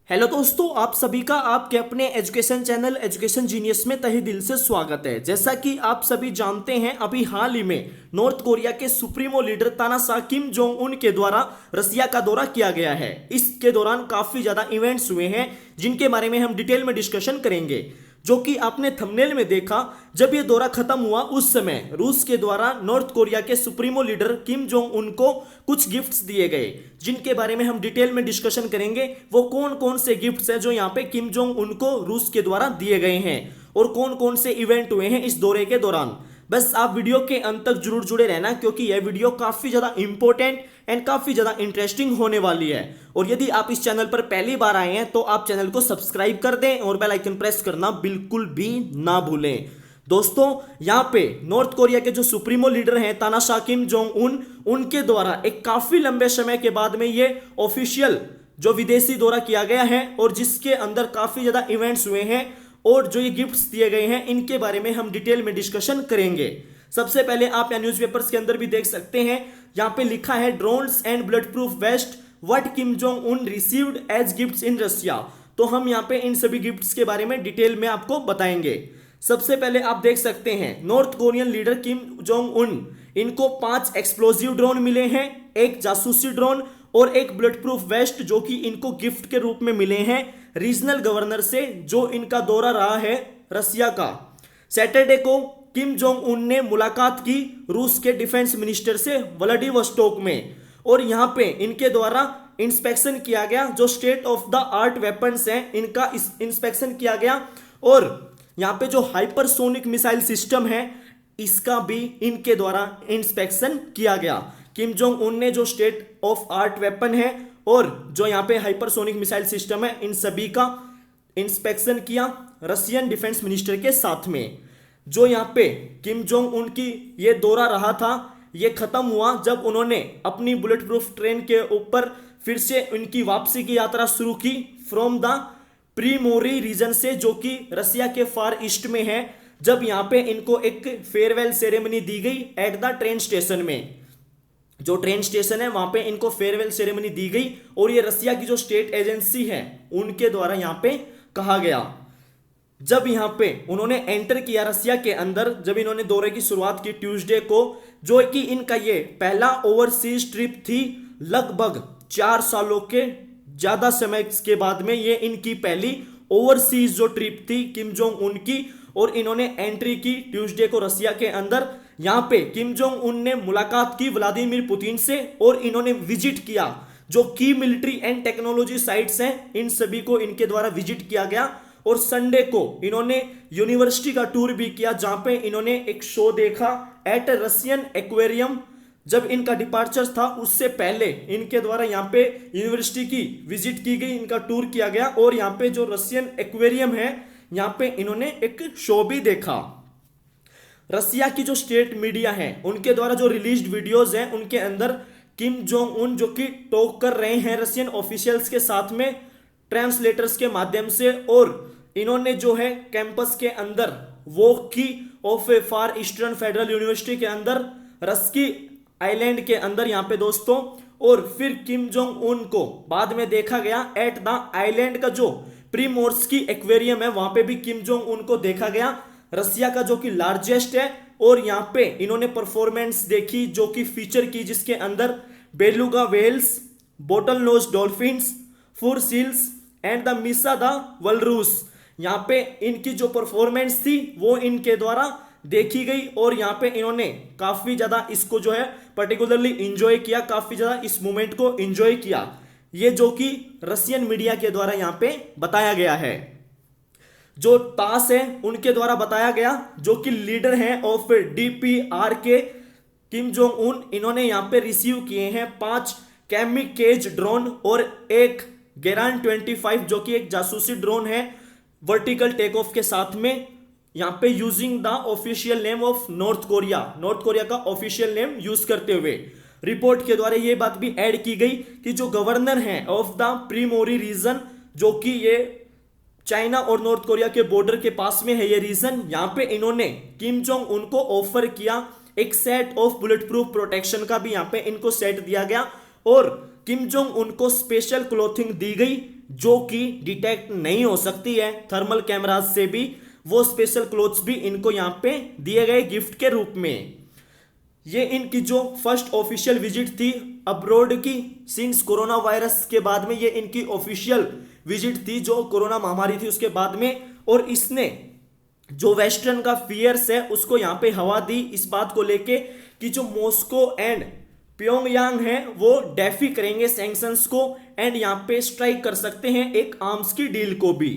Hello दोस्तों, आप सभी का आपके अपने एजुकेशन चैनल एजुकेशन जीनियस में तहे दिल से स्वागत है। जैसा कि आप सभी जानते हैं, अभी हाल ही में नॉर्थ कोरिया के सुप्रीमो लीडर तानाशाह किम जोंग उन के द्वारा रसिया का दौरा किया गया है। इसके दौरान काफी ज्यादा इवेंट्स हुए हैं जिनके बारे में हम डिटेल में डिस्कशन करेंगे। जो कि आपने थंबनेल में देखा, जब ये दौरा खत्म हुआ उस समय रूस के द्वारा नॉर्थ कोरिया के सुप्रीमो लीडर किम जोंग उन को कुछ गिफ्ट्स दिए गए, जिनके बारे में हम डिटेल में डिस्कशन करेंगे। वो कौन कौन से गिफ्ट्स हैं जो यहाँ पे किम जोंग उन को रूस के द्वारा दिए गए हैं और कौन कौन से इवेंट हुए हैं इस दौरे के दौरान। बस आप वीडियो के अंत तक जरूर जुड़े रहना, क्योंकि यह वीडियो काफी ज्यादा इंपॉर्टेंट एंड काफी ज्यादा इंटरेस्टिंग होने वाली है। और यदि आप इस चैनल पर पहली बार आए हैं तो आप चैनल को सब्सक्राइब कर दें और बेल आइकन प्रेस करना बिल्कुल भी ना भूलें। दोस्तों, यहाँ पे नॉर्थ कोरिया के जो सुप्रीमो लीडर हैं तानाशाह किम जोंग उन, उनके द्वारा एक काफी लंबे समय के बाद में ये ऑफिशियल जो विदेशी दौरा किया गया है और जिसके अंदर काफी ज्यादा इवेंट्स हुए हैं और जो ये गिफ्ट्स दिए गए हैं, इनके बारे में हम डिटेल में डिस्कशन करेंगे। सबसे पहले आप यहाँ न्यूज़पेपर्स के अंदर भी देख सकते हैं, यहाँ पे लिखा है drones and bulletproof vest what Kim Jong Un received as gifts in Russia. तो हम यहाँ पे इन सभी गिफ्ट्स के बारे में डिटेल में आपको बताएंगे। सबसे पहले आप देख सकते हैं नॉर्थ कोरियन लीडर किम जोंग उन, इनको 5 एक्सप्लोजिव ड्रोन मिले हैं, एक जासूसी ड्रोन और एक बुलेट प्रूफ वेस्ट, जो कि इनको गिफ्ट के रूप में मिले हैं रीजनल गवर्नर से जो इनका दौरा रहा है रसिया का। सैटरडे को किम जोंग उन ने मुलाकात की रूस के डिफेंस मिनिस्टर से व्लादिवोस्टोक में, और यहां पे इनके द्वारा इंस्पेक्शन किया गया। जो state of the art weapons हैं इनका इंस्पेक्शन किया गया, और यहां पे जो हाइपरसोनिक मिसाइल सिस्टम है इसका भी इनके द्वारा इंस्पेक्शन किया गया। किम जोंग उन ने जो स्टेट ऑफ आर्ट वेपन है और जो यहाँ पे हाइपरसोनिक मिसाइल सिस्टम है, इन सभी का इंस्पेक्शन किया रशियन डिफेंस मिनिस्टर के साथ में। जो यहाँ पे किम जोंग उन की ये दौरा रहा था, ये खत्म हुआ जब उन्होंने अपनी बुलेट प्रूफ ट्रेन के ऊपर फिर से उनकी वापसी की यात्रा शुरू की फ्रॉम द प्रीमोरी रीजन से, जो कि रसिया के फार ईस्ट में है। जब यहाँ पे इनको एक फेयरवेल सेरेमनी दी गई एट द ट्रेन स्टेशन में, जो ट्रेन स्टेशन है वहां पे इनको फेयरवेल सेरेमनी दी गई, और ये रसिया की जो स्टेट एजेंसी है उनके द्वारा यहाँ पे कहा गया। जब यहाँ पे उन्होंने एंटर किया रसिया के अंदर, जब इन्होंने दौरे की शुरुआत की ट्यूसडे को, जो कि इनका ये पहला ओवरसीज ट्रिप थी लगभग 4 सालों के ज्यादा समय के बाद में, ये इनकी पहली ओवरसीज जो ट्रिप थी किम जोंग उन की, और इन्होंने एंट्री की ट्यूसडे को रसिया के अंदर। यहां पे किम जोंग उन ने मुलाकात की व्लादिमीर पुतिन से, और इन्होंने विजिट किया जो की मिलिट्री एंड टेक्नोलॉजी साइट्स हैं, इन सभी को इनके द्वारा विजिट किया गया। और संडे को इन्होंने यूनिवर्सिटी का टूर भी किया, जहां पे इन्होंने एक शो देखा एट रशियन एक्वेरियम। जब इनका डिपार्चर था उससे पहले इनके द्वारा यहाँ पे यूनिवर्सिटी की विजिट की गई, इनका टूर किया गया, और यहाँ पे जो रशियन एक्वेरियम है यहाँ पे इन्होंने एक शो भी देखा। रसिया की जो स्टेट मीडिया है उनके द्वारा जो रिलीज्ड वीडियोस हैं उनके अंदर किम जोंग उन जो कि टॉक कर रहे हैं रशियन ऑफिशियल्स के साथ में ट्रांसलेटर्स के माध्यम से, और इन्होंने जो है कैंपस के अंदर वॉक की of A far eastern federal university के अंदर रस्की आइलैंड के अंदर यहाँ पे दोस्तों। और फिर किम जोंग उन को बाद में देखा गया एट द आइलैंड का जो प्रीमोर्स्की एक्वेरियम है, वहां पे भी किम जोंग उन को देखा गया, रसिया का जो कि लार्जेस्ट है। और यहाँ पे इन्होंने परफॉर्मेंस देखी जो कि फीचर की, जिसके अंदर beluga whales, bottlenose dolphins, fur seals and the मिसा द वलरूस। यहाँ पे इनकी जो परफॉर्मेंस थी वो इनके द्वारा देखी गई, और यहाँ पे इन्होंने काफी ज्यादा इसको जो है पर्टिकुलरली इंजॉय किया, काफी ज्यादा इस मूवमेंट को इंजॉय किया। ये जो कि रशियन मीडिया के द्वारा यहाँ पे बताया गया है। जो तास है उनके द्वारा बताया गया, जो कि लीडर हैं ऑफ डीपीआर के किम जोंग उन, इन्होंने यहाँ पे रिसीव किए हैं 5 कैमिकेज ड्रोन और एक गेरान 25 जो कि एक जासूसी ड्रोन है वर्टिकल टेक ऑफ के साथ में, यहाँ पे using the official name of north Korea, north Korea का ऑफिशियल नेम यूज करते हुए। रिपोर्ट के द्वारा ये बात भी ऐड की गई कि जो गवर्नर हैं ऑफ द प्रीमोरी रीजन, जो कि ये चाइना और नॉर्थ कोरिया के बॉर्डर के पास में है ये रीजन, यहाँ पे इन्होंने किम जोंग उनको ऑफर किया एक set of bullet proof protection का भी यहाँ पे इनको सेट दिया गया, और किम जोंग उनको स्पेशल क्लोथिंग दी गई जो कि डिटेक्ट नहीं हो सकती है थर्मल कैमराज से भी, वो स्पेशल क्लोथ्स भी इनको यहाँ पे दिए गए गिफ्ट के रूप में। ये इनकी जो फर्स्ट ऑफिशियल विजिट थी अब्रॉड की सिंस कोरोना वायरस के बाद में, ये इनकी ऑफिशियल विजिट थी जो कोरोना महामारी थी उसके बाद में। और इसने जो वेस्टर्न का फियर्स है उसको यहाँ पे हवा दी इस बात को लेके कि जो मॉस्को एंड प्योंगयांग है वो डेफी करेंगे सैंक्शंस को एंड यहाँ पे स्ट्राइक कर सकते हैं एक आर्म्स की डील को भी।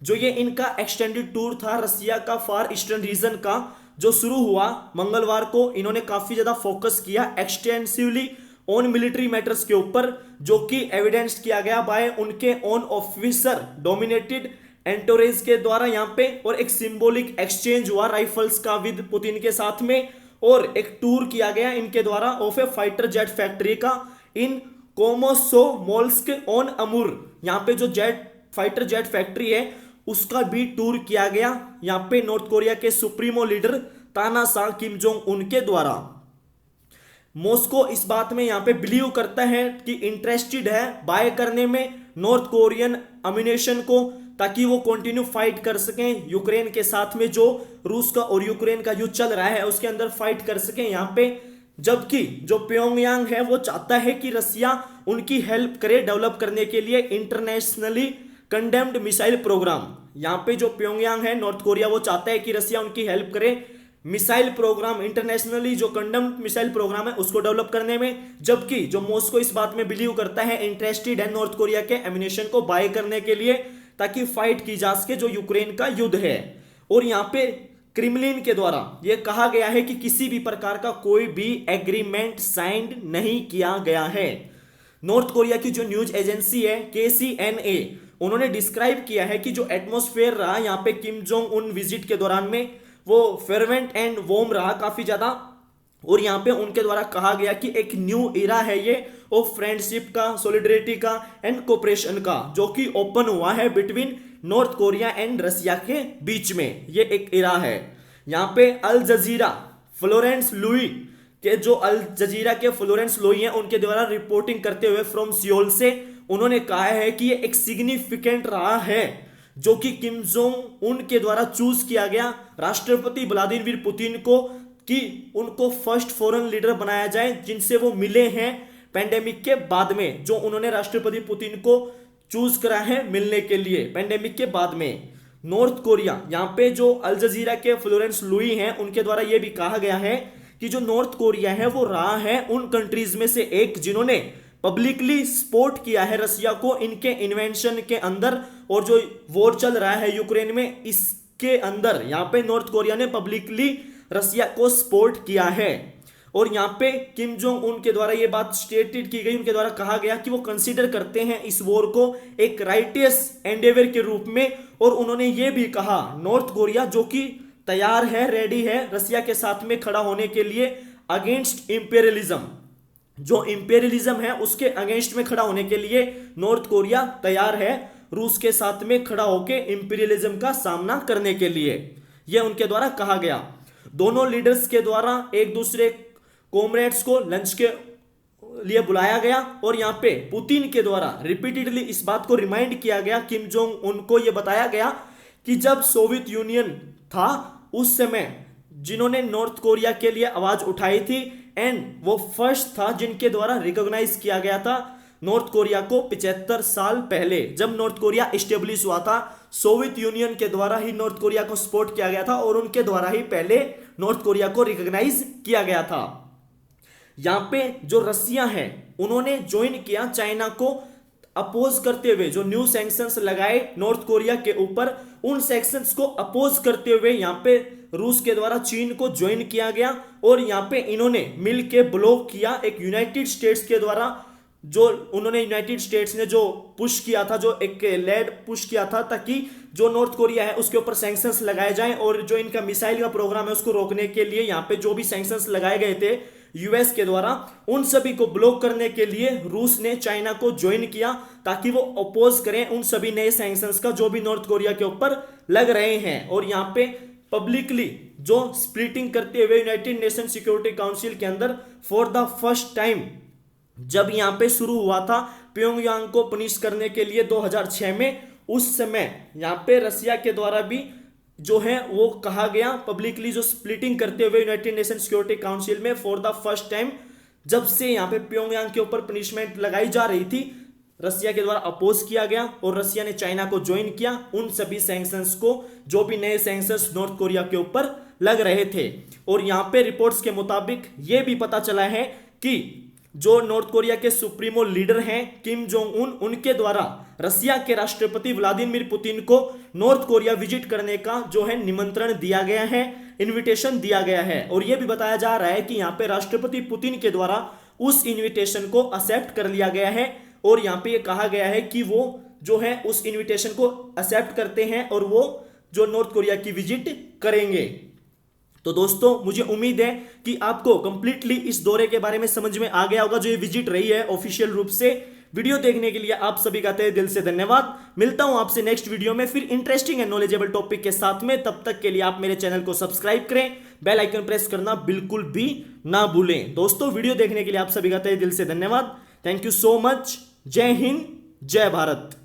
जो ये इनका एक्सटेंडेड टूर था रसिया का फार ईस्टर्न रीजन का, जो शुरू हुआ मंगलवार को, इन्होंने काफी ज्यादा फोकस किया एक्सटेंसिवली ऑन मिलिट्री मैटर्स के ऊपर, जो कि एविडेंस किया गया बाय उनके ऑन ऑफिसर डोमिनेटेड एंटोरेज के द्वारा यहाँ पे। और एक सिंबॉलिक एक्सचेंज हुआ राइफल्स का विद पुतिन के साथ में, और एक टूर किया गया इनके द्वारा of A fighter jet factory का इन कोमोसोमोल्स्क ऑन अमूर। यहाँ पे जो फाइटर जेट फैक्ट्री है उसका भी टूर किया गया यहाँ पे नॉर्थ कोरिया के सुप्रीमो लीडर तानाशाह किम जोंग उन के द्वारा। मॉस्को इस बात में यहाँ पे बिलीव करता है कि इंटरेस्टेड है बाय करने में नॉर्थ कोरियन अम्यूनेशन को, ताकि वो कंटिन्यू फाइट कर सकें यूक्रेन के साथ में, जो रूस का और यूक्रेन का युद्ध चल रहा है उसके अंदर फाइट कर सकें यहाँ पे। जबकि जो प्योंगयांग है वो चाहता है कि रसिया उनकी हेल्प करे डेवलप करने के लिए इंटरनेशनली कंडेम्ड मिसाइल प्रोग्राम। यहाँ पे जो प्योंगयांग है नॉर्थ कोरिया वो चाहता है कि रसिया उनकी हेल्प करे मिसाइल प्रोग्राम, इंटरनेशनली जो कंडेम्ड मिसाइल प्रोग्राम है उसको डेवलप करने में। जबकि जो मॉस्को इस बात में बिलीव करता है इंटरेस्टेड है नॉर्थ कोरिया के एम्यूनेशन को बाय करने के लिए, ताकि फाइट की जा सके जो यूक्रेन का युद्ध है। और यहाँ पे क्रेमलिन के द्वारा यह कहा गया है कि किसी भी प्रकार का कोई भी एग्रीमेंट साइंड नहीं किया गया है। नॉर्थ कोरिया की जो न्यूज एजेंसी है KCNA, उन्होंने डिस्क्राइब किया है कि जो एटमॉस्फेयर रहा यहाँ पे किम जोंग उन विजिट के दौरान में वो फेरवेंट एंड वॉर्म रहा काफी ज्यादा। और यहाँ पे उनके द्वारा कहा गया कि एक न्यू इरा है ये ऑफ फ्रेंडशिप का, सॉलिडरिटी का एंड कोऑपरेशन का, जो कि ओपन हुआ है between North Korea and Russia के बीच में। ये एक इरा है। यहाँ पे अल जजीरा फ्लोरेंस लुई के जो अल जजीरा के फ्लोरेंस लुई हैं उनके द्वारा रिपोर्टिंग करते हुए फ्रॉम सियोल से उन्होंने कहा है कि ये एक सिग्निफिकेंट रहा है जो कि किम जोंग उन के द्वारा चूज किया गया राष्ट्रपति व्लादिमीर पुतिन को, कि उनको फर्स्ट फॉरेन लीडर बनाया जाए जिनसे वो मिले हैं पेंडेमिक के बाद में, जो उन्होंने राष्ट्रपति पुतिन को चूज करा है मिलने के लिए पेंडेमिक के बाद में। नॉर्थ कोरिया यहाँ पे जो अल जजीरा के फ्लोरेंस लुई हैं उनके द्वारा यह भी कहा गया है कि जो नॉर्थ कोरिया है वो रहा है उन कंट्रीज में से एक जिन्होंने पब्लिकली सपोर्ट किया है रसिया को इनके इन्वेंशन के अंदर, और जो वॉर चल रहा है यूक्रेन में इसके अंदर यहाँ पे नॉर्थ कोरिया ने पब्लिकली रसिया को सपोर्ट किया है। और यहाँ पे किम जोंग उन के द्वारा ये बात स्टेटेड की गई, उनके द्वारा कहा गया कि वो कंसीडर करते हैं इस वॉर को एक राइटियस एंडेवर के रूप में। और उन्होंने ये भी कहा नॉर्थ कोरिया जो कि तैयार है, रेडी है रसिया के साथ में खड़ा होने के लिए अगेंस्ट इंपेरियलिज्म, जो इंपेरियलिज्म है उसके अगेंस्ट में खड़ा होने के लिए नॉर्थ कोरिया तैयार है रूस के साथ में खड़ा होकर इंपेरियलिज्म का सामना करने के लिए, यह उनके द्वारा कहा गया। दोनों लीडर्स के द्वारा एक दूसरे कॉमरेड्स को लंच के लिए बुलाया गया, और यहाँ पे पुतिन के द्वारा रिपीटेडली इस बात को रिमाइंड किया गया किम जोंग उनको यह बताया गया कि जब सोवियत यूनियन था उस समय जिन्होंने नॉर्थ कोरिया के लिए आवाज उठाई थी, एंड वो फर्स्ट था जिनके द्वारा रिकॉग्नाइज किया गया था नॉर्थ कोरिया को 75 साल पहले जब नॉर्थ कोरिया एस्टेब्लिश हुआ था। सोवियत यूनियन के द्वारा ही नॉर्थ कोरिया को सपोर्ट किया गया था और उनके द्वारा ही पहले नॉर्थ कोरिया को रिकॉग्नाइज किया गया था। यहाँ पे जो रसिया है उन्होंने ज्वाइन किया चाइना को अपोज करते हुए, जो न्यू सैंक्शंस लगाए नॉर्थ कोरिया के ऊपर, उन सैंक्शंस को अपोज करते हुए यहाँ पे रूस के द्वारा चीन को ज्वाइन किया गया। और यहाँ पे इन्होंने मिल के ब्लॉक किया एक यूनाइटेड स्टेट्स के द्वारा, जो उन्होंने यूनाइटेड स्टेट्स ने जो पुश किया था, जो एक लेड पुश किया था ताकि जो नॉर्थ कोरिया है उसके ऊपर सैंक्शंस लगाए जाएं, और जो इनका मिसाइल का प्रोग्राम है उसको रोकने के लिए यहाँ पे जो भी सैंक्शंस लगाए गए थे यूएस के द्वारा, उन सभी को ब्लॉक करने के लिए रूस ने चाइना को ज्वाइन किया ताकि वो अपोज करें उन सभी नए सैंक्शंस का जो भी नॉर्थ कोरिया के ऊपर लग रहे हैं। और यहाँ पे पब्लिकली जो स्प्लिटिंग करते हुए यूनाइटेड नेशन सिक्योरिटी काउंसिल के अंदर फॉर द फर्स्ट टाइम जब यहाँ पे शुरू हुआ था प्योंगयांग को पनिश करने के लिए 2006 में, उस समय यहाँ पे रसिया के द्वारा भी जो है वो कहा गया पब्लिकली, जो स्प्लिटिंग करते हुए यूनाइटेड नेशन सिक्योरिटी काउंसिल में फॉर द फर्स्ट टाइम, जब से यहाँ पे प्योंगयांग के ऊपर पनिशमेंट लगाई जा रही थी, रसिया के द्वारा अपोज किया गया और रसिया ने चाइना को ज्वाइन किया। उन सभी सैंक्शंस को, जो भी नए सैंक्शंस नॉर्थ कोरिया के ऊपर लग रहे थे। और यहाँ पे रिपोर्ट्स के मुताबिक ये भी पता चला है कि जो नॉर्थ कोरिया के सुप्रीमो लीडर हैं किम जोंग उन, उनके द्वारा रसिया के राष्ट्रपति व्लादिमीर पुतिन को नॉर्थ कोरिया विजिट करने का जो है निमंत्रण दिया गया है, इनविटेशन दिया गया है। और यह भी बताया जा रहा है कि यहाँ पे राष्ट्रपति पुतिन के द्वारा उस इनविटेशन को एक्सेप्ट कर लिया गया है और यहाँ पे ये कहा गया है कि वो जो है उस इनविटेशन को एक्सेप्ट करते हैं और वो जो नॉर्थ कोरिया की विजिट करेंगे। तो दोस्तों मुझे उम्मीद है कि आपको कंप्लीटली इस दौरे के बारे में समझ में आ गया होगा, जो ये विजिट रही है ऑफिशियल रूप से। वीडियो देखने के लिए आप सभी का तहे दिल से धन्यवाद। मिलता हूं आपसे नेक्स्ट वीडियो में फिर इंटरेस्टिंग एंड नॉलेजेबल टॉपिक के साथ में। तब तक के लिए आप मेरे चैनल को सब्सक्राइब करें, बेल आइकन प्रेस करना बिल्कुल भी ना भूलें। दोस्तों वीडियो देखने के लिए आप सभी का तहे दिल से धन्यवाद। Thank you so much. जय हिंद, जय भारत।